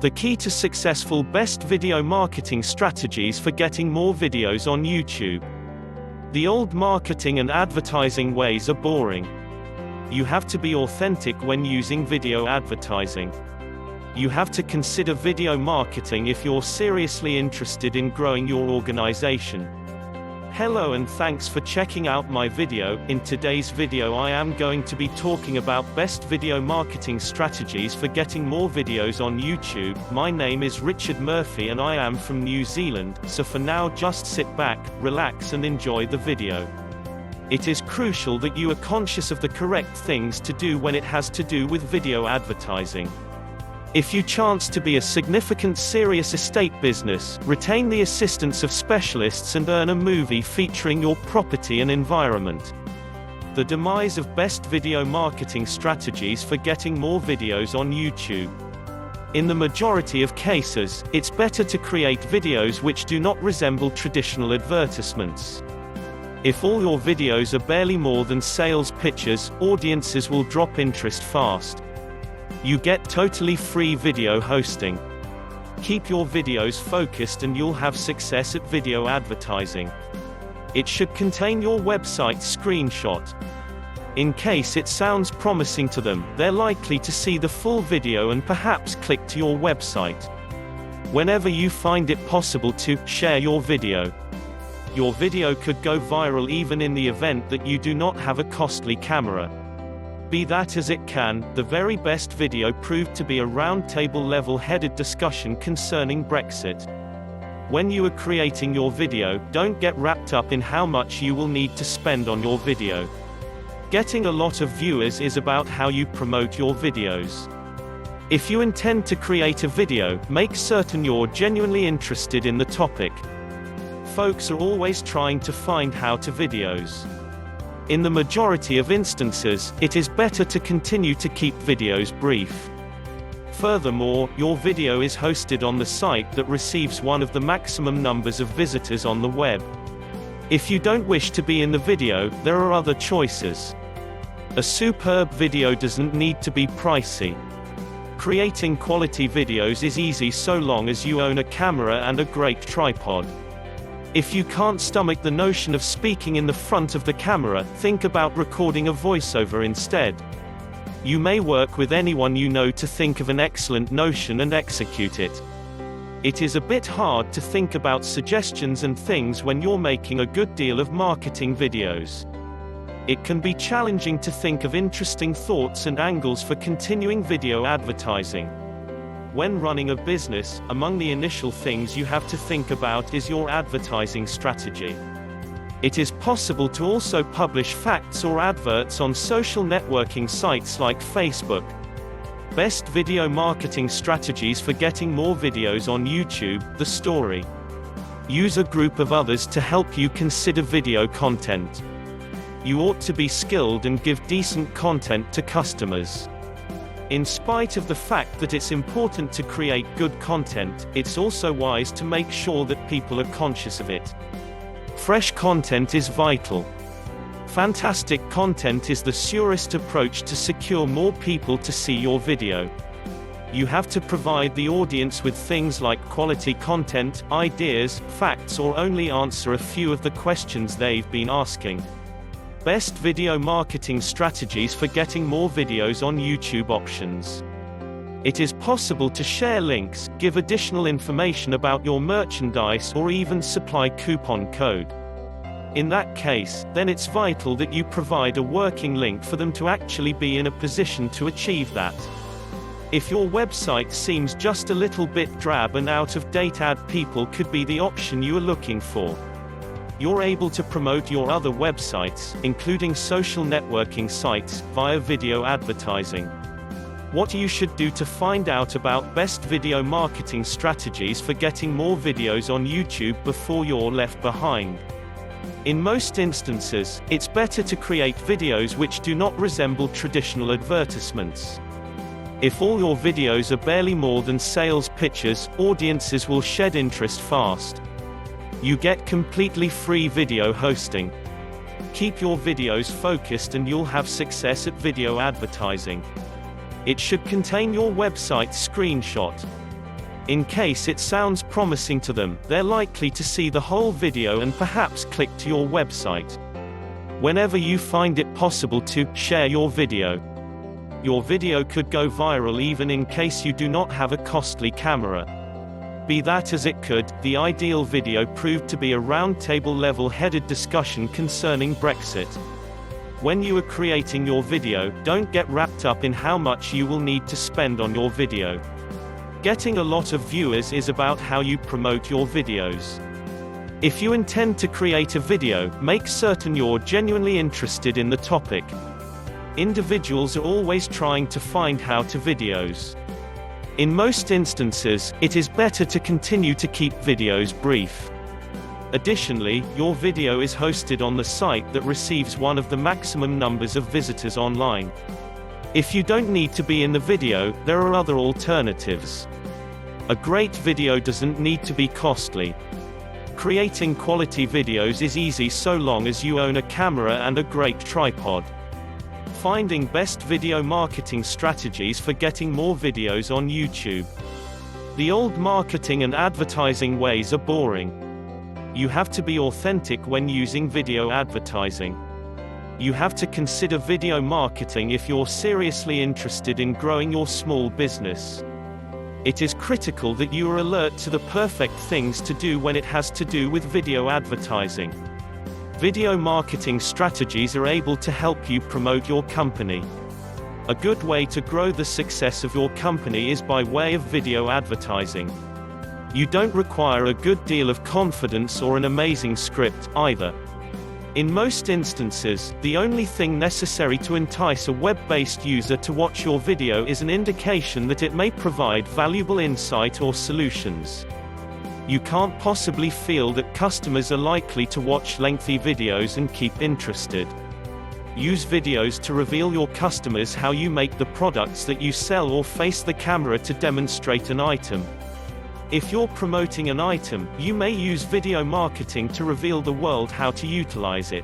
The key to successful best video marketing strategies for getting more videos on YouTube. The old marketing and advertising ways are boring. You have to be authentic when using video advertising. You have to consider video marketing if you're seriously interested in growing your organization. Hello and thanks for checking out my video. In today's video I am going to be talking about best video marketing strategies for getting more videos on YouTube. My name is Richard Murphy and I am from New Zealand, so for now just sit back, relax and enjoy the video. It is crucial that you are conscious of the correct things to do when it has to do with video advertising. If you chance to be a significant serious estate business, retain the assistance of specialists and earn a movie featuring your property and environment. The demise of best video marketing strategies for getting more videos on YouTube. In the majority of cases, it's better to create videos which do not resemble traditional advertisements. If all your videos are barely more than sales pitches, audiences will drop interest fast. You get totally free video hosting. Keep your videos focused and you'll have success at video advertising. It should contain your website's screenshot. In case it sounds promising to them, they're likely to see the full video and perhaps click to your website. Whenever you find it possible to share your video. Your video could go viral even in the event that you do not have a costly camera. Be that as it can, the very best video proved to be a roundtable level-headed discussion concerning Brexit. When you are creating your video, don't get wrapped up in how much you will need to spend on your video. Getting a lot of viewers is about how you promote your videos. If you intend to create a video, make certain you're genuinely interested in the topic. Folks are always trying to find how-to videos. In the majority of instances, it is better to continue to keep videos brief. Furthermore, your video is hosted on the site that receives one of the maximum numbers of visitors on the web. If you don't wish to be in the video, there are other choices. A superb video doesn't need to be pricey. Creating quality videos is easy so long as you own a camera and a great tripod. If you can't stomach the notion of speaking in the front of the camera, think about recording a voiceover instead. You may work with anyone you know to think of an excellent notion and execute it. It is a bit hard to think about suggestions and things when you're making a good deal of marketing videos. It can be challenging to think of interesting thoughts and angles for continuing video advertising. When running a business, among the initial things you have to think about is your advertising strategy. It is possible to also publish facts or adverts on social networking sites like Facebook. Best video marketing strategies for getting more videos on YouTube. The story. Use a group of others to help you consider video content. You ought to be skilled and give decent content to customers. In spite of the fact that it's important to create good content, it's also wise to make sure that people are conscious of it. Fresh content is vital. Fantastic content is the surest approach to secure more people to see your video. You have to provide the audience with things like quality content, ideas, facts, or only answer a few of the questions they've been asking. Best video marketing strategies for getting more videos on YouTube. Options. It is possible to share links, give additional information about your merchandise, or even supply coupon code. In that case, then it's vital that you provide a working link for them to actually be in a position to achieve that. If your website seems just a little bit drab and out of date, ad people could be the option you are looking for. You're able to promote your other websites, including social networking sites, via video advertising. What you should do to find out about best video marketing strategies for getting more videos on YouTube before you're left behind. In most instances, it's better to create videos which do not resemble traditional advertisements. If all your videos are barely more than sales pitches, audiences will shed interest fast. You get completely free video hosting. Keep your videos focused and you'll have success at video advertising. It should contain your website's screenshot. In case it sounds promising to them, they're likely to see the whole video and perhaps click to your website. Whenever you find it possible to share your video. Your video could go viral even in case you do not have a costly camera. Be that as it could, the ideal video proved to be a roundtable level-headed discussion concerning Brexit. When you are creating your video, don't get wrapped up in how much you will need to spend on your video. Getting a lot of viewers is about how you promote your videos. If you intend to create a video, make certain you're genuinely interested in the topic. Individuals are always trying to find how-to videos. In most instances, it is better to continue to keep videos brief. Additionally, your video is hosted on the site that receives one of the maximum numbers of visitors online. If you don't need to be in the video, there are other alternatives. A great video doesn't need to be costly. Creating quality videos is easy so long as you own a camera and a great tripod. Finding best video marketing strategies for getting more videos on YouTube. The old marketing and advertising ways are boring. You have to be authentic when using video advertising. You have to consider video marketing if you're seriously interested in growing your small business. It is critical that you are alert to the perfect things to do when it has to do with video advertising. Video marketing strategies are able to help you promote your company. A good way to grow the success of your company is by way of video advertising. You don't require a good deal of confidence or an amazing script, either. In most instances, the only thing necessary to entice a web-based user to watch your video is an indication that it may provide valuable insight or solutions. You can't possibly feel that customers are likely to watch lengthy videos and keep interested. Use videos to reveal your customers how you make the products that you sell or face the camera to demonstrate an item. If you're promoting an item, you may use video marketing to reveal the world how to utilize it.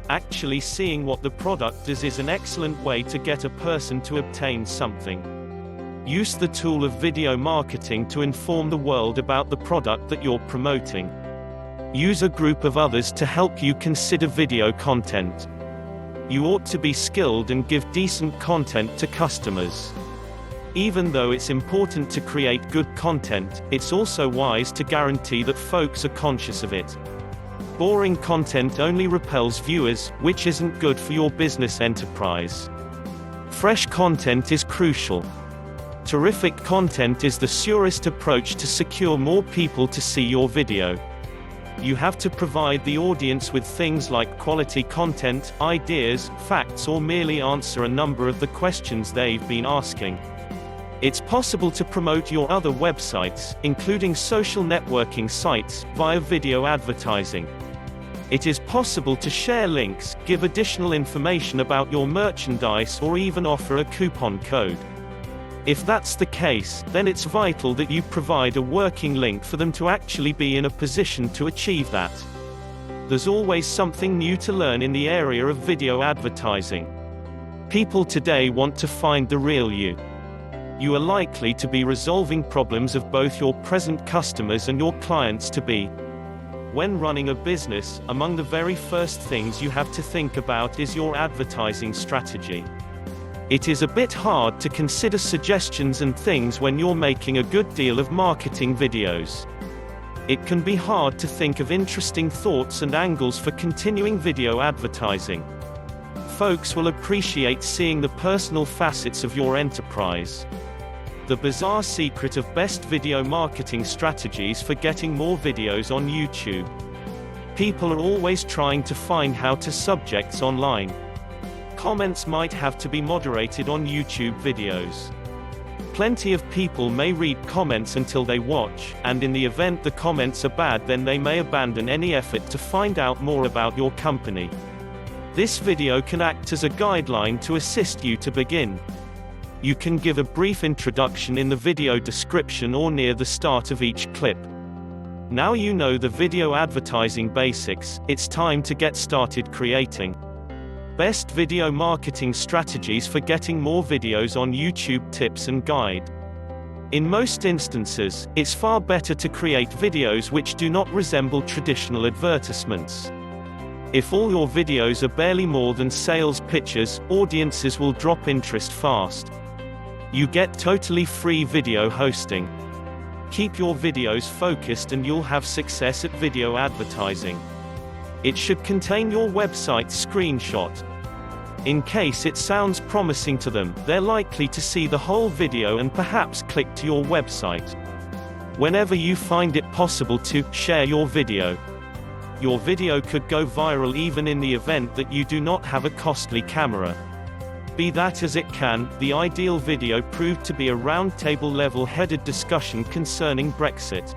Actually seeing what the product does is an excellent way to get a person to obtain something. Use the tool of video marketing to inform the world about the product that you're promoting. Use a group of others to help you consider video content. You ought to be skilled and give decent content to customers. Even though it's important to create good content, it's also wise to guarantee that folks are conscious of it. Boring content only repels viewers, which isn't good for your business enterprise. Fresh content is crucial. Terrific content is the surest approach to secure more people to see your video. You have to provide the audience with things like quality content, ideas, facts, or merely answer a number of the questions they've been asking. It's possible to promote your other websites, including social networking sites, via video advertising. It is possible to share links, give additional information about your merchandise, or even offer a coupon code. If that's the case, then it's vital that you provide a working link for them to actually be in a position to achieve that. There's always something new to learn in the area of video advertising. People today want to find the real you. You are likely to be resolving problems of both your present customers and your clients to be. When running a business, among the very first things you have to think about is your advertising strategy. It is a bit hard to consider suggestions and things when you're making a good deal of marketing videos. It can be hard to think of interesting thoughts and angles for continuing video advertising. Folks will appreciate seeing the personal facets of your enterprise. The bizarre secret of best video marketing strategies for getting more videos on YouTube. People are always trying to find how-to subjects online. Comments might have to be moderated on YouTube videos. Plenty of people may read comments until they watch, and in the event the comments are bad, then they may abandon any effort to find out more about your company. This video can act as a guideline to assist you to begin. You can give a brief introduction in the video description or near the start of each clip. Now you know the video advertising basics, it's time to get started creating. Best video marketing strategies for getting more videos on YouTube. Tips and guide. In most instances, it's far better to create videos which do not resemble traditional advertisements. If all your videos are barely more than sales pitches, audiences will drop interest fast. You get totally free video hosting. Keep your videos focused and you'll have success at video advertising. It should contain your website's screenshot. In case it sounds promising to them, they're likely to see the whole video and perhaps click to your website. Whenever you find it possible to share your video. Your video could go viral even in the event that you do not have a costly camera. Be that as it can, the ideal video proved to be a roundtable level-headed discussion concerning Brexit.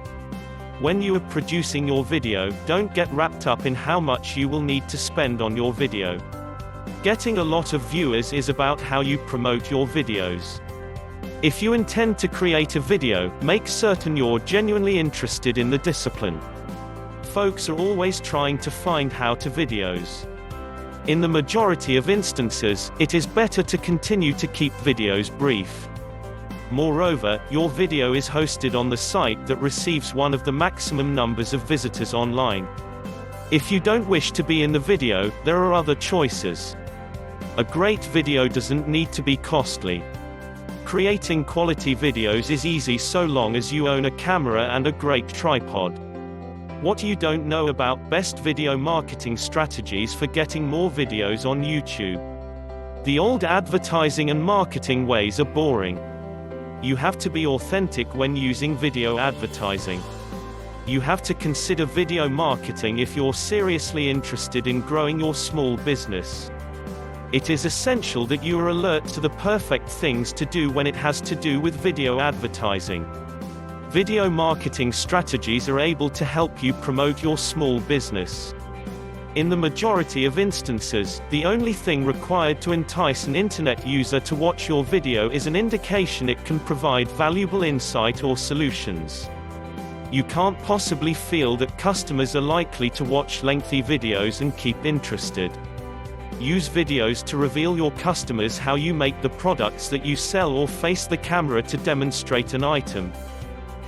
When you are producing your video, don't get wrapped up in how much you will need to spend on your video. Getting a lot of viewers is about how you promote your videos. If you intend to create a video, make certain you're genuinely interested in the discipline. Folks are always trying to find how-to videos. In the majority of instances, it is better to continue to keep videos brief. Moreover, your video is hosted on the site that receives one of the maximum numbers of visitors online. If you don't wish to be in the video, there are other choices. A great video doesn't need to be costly. Creating quality videos is easy so long as you own a camera and a great tripod. What you don't know about best video marketing strategies for getting more videos on YouTube. The old advertising and marketing ways are boring. You have to be authentic when using video advertising. You have to consider video marketing if you're seriously interested in growing your small business. It is essential that you are alert to the perfect things to do when it has to do with video advertising. Video marketing strategies are able to help you promote your small business. In the majority of instances, the only thing required to entice an internet user to watch your video is an indication it can provide valuable insight or solutions. You can't possibly feel that customers are likely to watch lengthy videos and keep interested. Use videos to reveal your customers how you make the products that you sell or face the camera to demonstrate an item.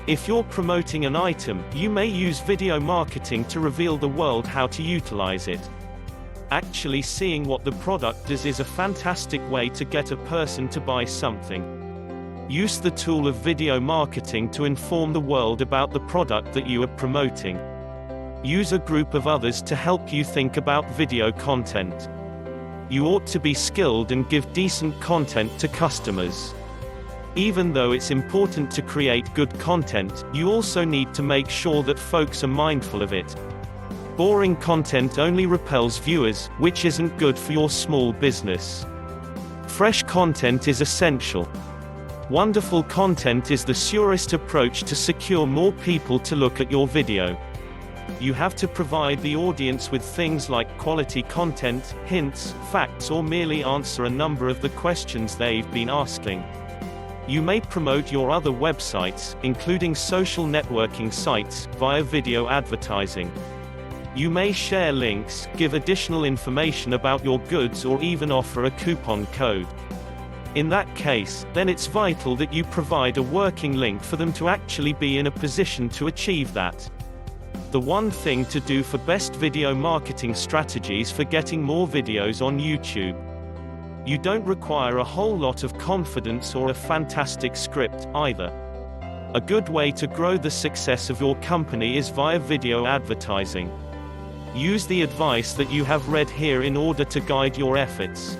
If you're promoting an item, you may use video marketing to reveal the world how to utilize it. Actually seeing what the product does is a fantastic way to get a person to buy something. Use the tool of video marketing to inform the world about the product that you are promoting. Use a group of others to help you think about video content. You ought to be skilled and give decent content to customers. Even though it's important to create good content, you also need to make sure that folks are mindful of it. Boring content only repels viewers, which isn't good for your small business. Fresh content is essential. Wonderful content is the surest approach to secure more people to look at your video. You have to provide the audience with things like quality content, hints, facts, or merely answer a number of the questions they've been asking. You may promote your other websites, including social networking sites, via video advertising. You may share links, give additional information about your goods, or even offer a coupon code. In that case, then it's vital that you provide a working link for them to actually be in a position to achieve that. The one thing to do for best video marketing strategies for getting more videos on YouTube. You don't require a whole lot of confidence or a fantastic script, either. A good way to grow the success of your company is via video advertising. Use the advice that you have read here in order to guide your efforts.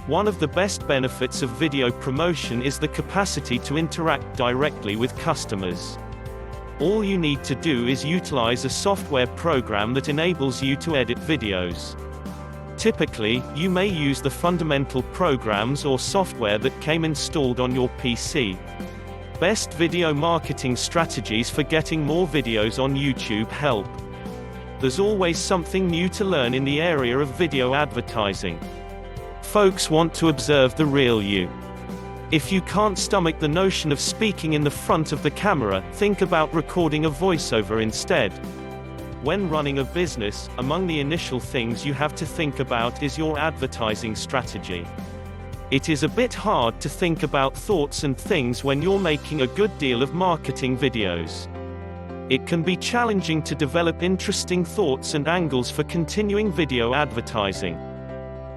One of the best benefits of video promotion is the capacity to interact directly with customers. All you need to do is utilize a software program that enables you to edit videos. Typically, you may use the fundamental programs or software that came installed on your PC. Best video marketing strategies for getting more videos on YouTube help. There's always something new to learn in the area of video advertising. Folks want to observe the real you. If you can't stomach the notion of speaking in the front of the camera, think about recording a voiceover instead. When running a business, among the initial things you have to think about is your advertising strategy. It is a bit hard to think about thoughts and things when you're making a good deal of marketing videos. It can be challenging to develop interesting thoughts and angles for continuing video advertising.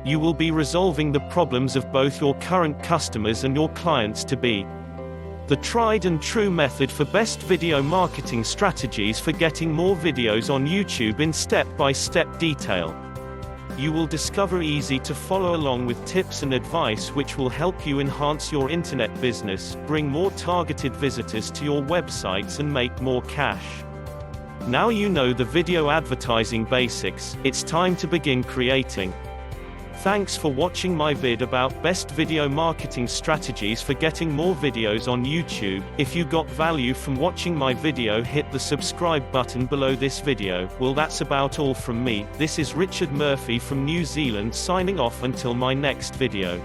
You will be resolving the problems of both your current customers and your clients to be the tried and true method for best video marketing strategies for getting more videos on YouTube in step-by-step detail. You will discover easy to follow along with tips and advice which will help you enhance your internet business, bring more targeted visitors to your websites and make more cash. Now you know the video advertising basics, it's time to begin creating. Thanks for watching my vid about best video marketing strategies for getting more videos on YouTube. If you got value from watching my video, hit the subscribe button below this video. Well, that's about all from me. This is Richard Murphy from New Zealand signing off until my next video.